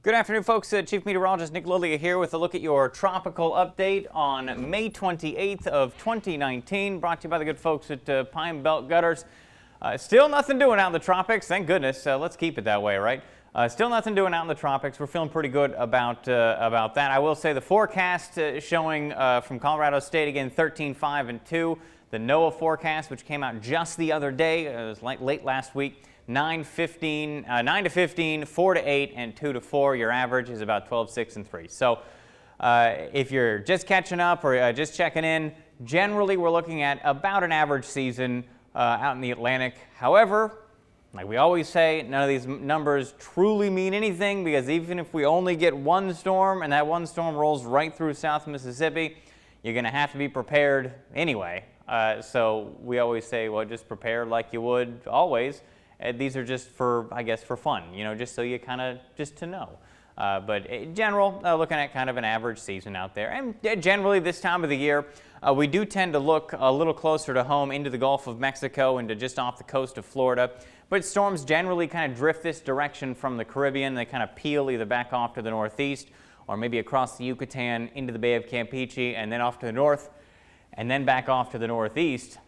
Good afternoon, folks. Chief Meteorologist Nick Lilia here with a look at your tropical update on May 28th of 2019, brought to you by the good folks at Pine Belt Gutters. Still nothing doing out in the tropics, thank goodness. Let's keep it that way, right? Still nothing doing out in the tropics. We're feeling pretty good about that. I will say the forecast showing from Colorado State again 13, 5, and 2. The NOAA forecast, which came out just the other day, it was late last week. 9 to 15, 4 to 8, and 2 to 4. Your average is about 12, 6, and 3. So if you're just catching up or just checking in, generally we're looking at about an average season out in the Atlantic. However, like we always say, none of these numbers truly mean anything, because even if we only get one storm and that one storm rolls right through South Mississippi, you're going to have to be prepared anyway. So we always say, well, just prepare like you would always. These are just for, I guess, for fun, you know, just so you kind of, just to know. But in general, looking at kind of an average season out there. And generally this time of the year, we do tend to look a little closer to home into the Gulf of Mexico and to just off the coast of Florida. But storms generally kind of drift this direction from the Caribbean. They kind of peel either back off to the northeast or maybe across the Yucatan into the Bay of Campeche and then off to the north and then back off to the northeast,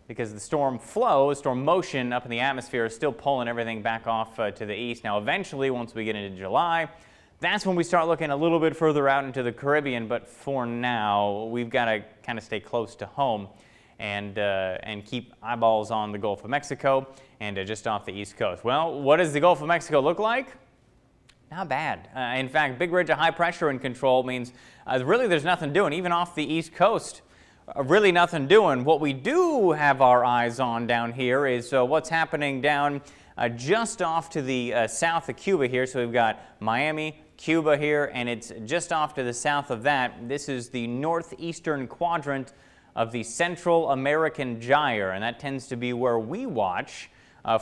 because the storm flow, storm motion up in the atmosphere is still pulling everything back off to the east. Now, eventually, once we get into July, that's when we start looking a little bit further out into the Caribbean. But for now, we've got to kind of stay close to home and keep eyeballs on the Gulf of Mexico and just off the east coast. Well, what does the Gulf of Mexico look like? Not bad. In fact, big ridge of high pressure in control means really there's nothing doing, even off the east coast. Really nothing doing. What we do have our eyes on down here is what's happening down just off to the south of Cuba here. So we've got Miami, Cuba here, and it's just off to the south of that. This is the northeastern quadrant of the Central American Gyre, and that tends to be where we watch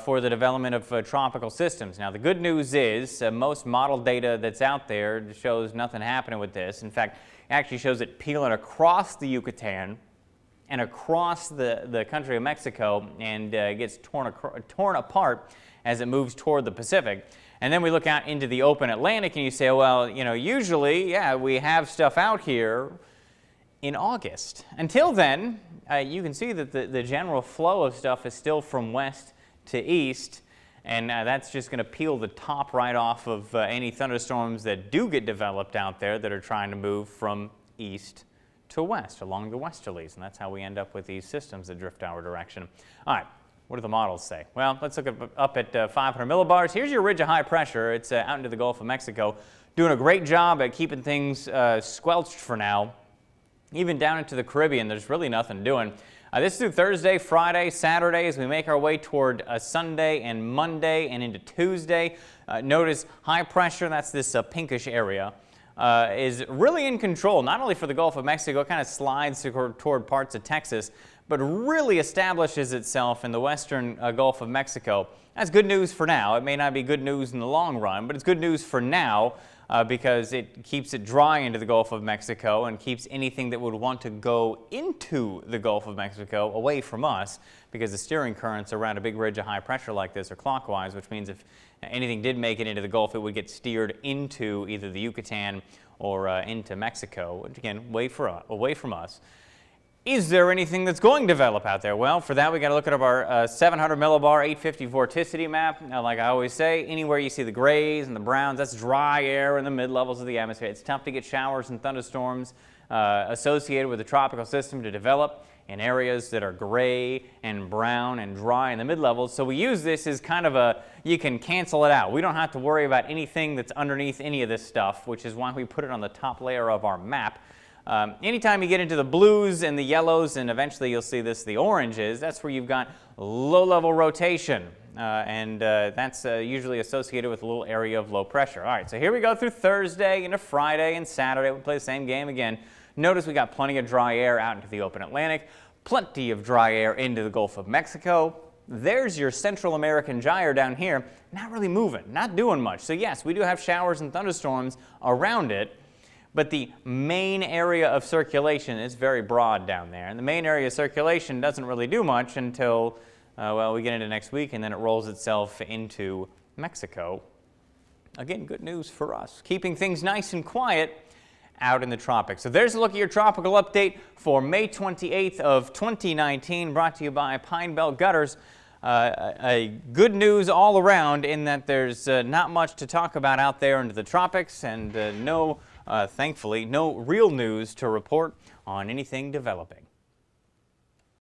for the development of tropical systems. Now, the good news is most model data that's out there shows nothing happening with this. In fact, it actually shows it peeling across the Yucatan and across the country of Mexico, and gets torn apart as it moves toward the Pacific. And then we look out into the open Atlantic and you say, well, you know, usually, yeah, we have stuff out here in August. Until then, you can see that the general flow of stuff is still from west to east, and that's just going to peel the top right off of any thunderstorms that do get developed out there that are trying to move from east to west along the westerlies, and that's how we end up with these systems that drift our direction. All right, what do the models say? Well, let's look up at 500 millibars. Here's your ridge of high pressure. It's out into the Gulf of Mexico, doing a great job at keeping things squelched for now. Even down into the Caribbean, there's really nothing doing. This is through Thursday, Friday, Saturday as we make our way toward Sunday and Monday and into Tuesday. Notice high pressure, that's this pinkish area, is really in control, not only for the Gulf of Mexico. It kind of slides toward parts of Texas, but really establishes itself in the western Gulf of Mexico. That's good news for now. It may not be good news in the long run, but it's good news for now. Because it keeps it dry into the Gulf of Mexico and keeps anything that would want to go into the Gulf of Mexico away from us, because the steering currents around a big ridge of high pressure like this are clockwise, which means if anything did make it into the Gulf, it would get steered into either the Yucatan or into Mexico, which again, away from us. Is there anything that's going to develop out there? Well, for that, we got to look at our 700 millibar 850 vorticity map. Now, like I always say, anywhere you see the grays and the browns, that's dry air in the mid-levels of the atmosphere. It's tough to get showers and thunderstorms associated with the tropical system to develop in areas that are gray and brown and dry in the mid-levels. So we use this as kind of you can cancel it out. We don't have to worry about anything that's underneath any of this stuff, which is why we put it on the top layer of our map. Anytime you get into the blues and the yellows, and eventually you'll see this, the oranges, that's where you've got low-level rotation, and that's usually associated with a little area of low pressure. All right, so here we go through Thursday into Friday and Saturday. We play the same game again. Notice we got plenty of dry air out into the open Atlantic, plenty of dry air into the Gulf of Mexico. There's your Central American Gyre down here, not really moving, not doing much. So yes, we do have showers and thunderstorms around it, but the main area of circulation is very broad down there. And the main area of circulation doesn't really do much until, well, we get into next week, and then it rolls itself into Mexico again, good news for us, keeping things nice and quiet out in the tropics. So there's a look at your tropical update for May 28th of 2019, brought to you by Pine Belt Gutters. A good news all around in that there's not much to talk about out there into the tropics, and thankfully, no real news to report on anything developing.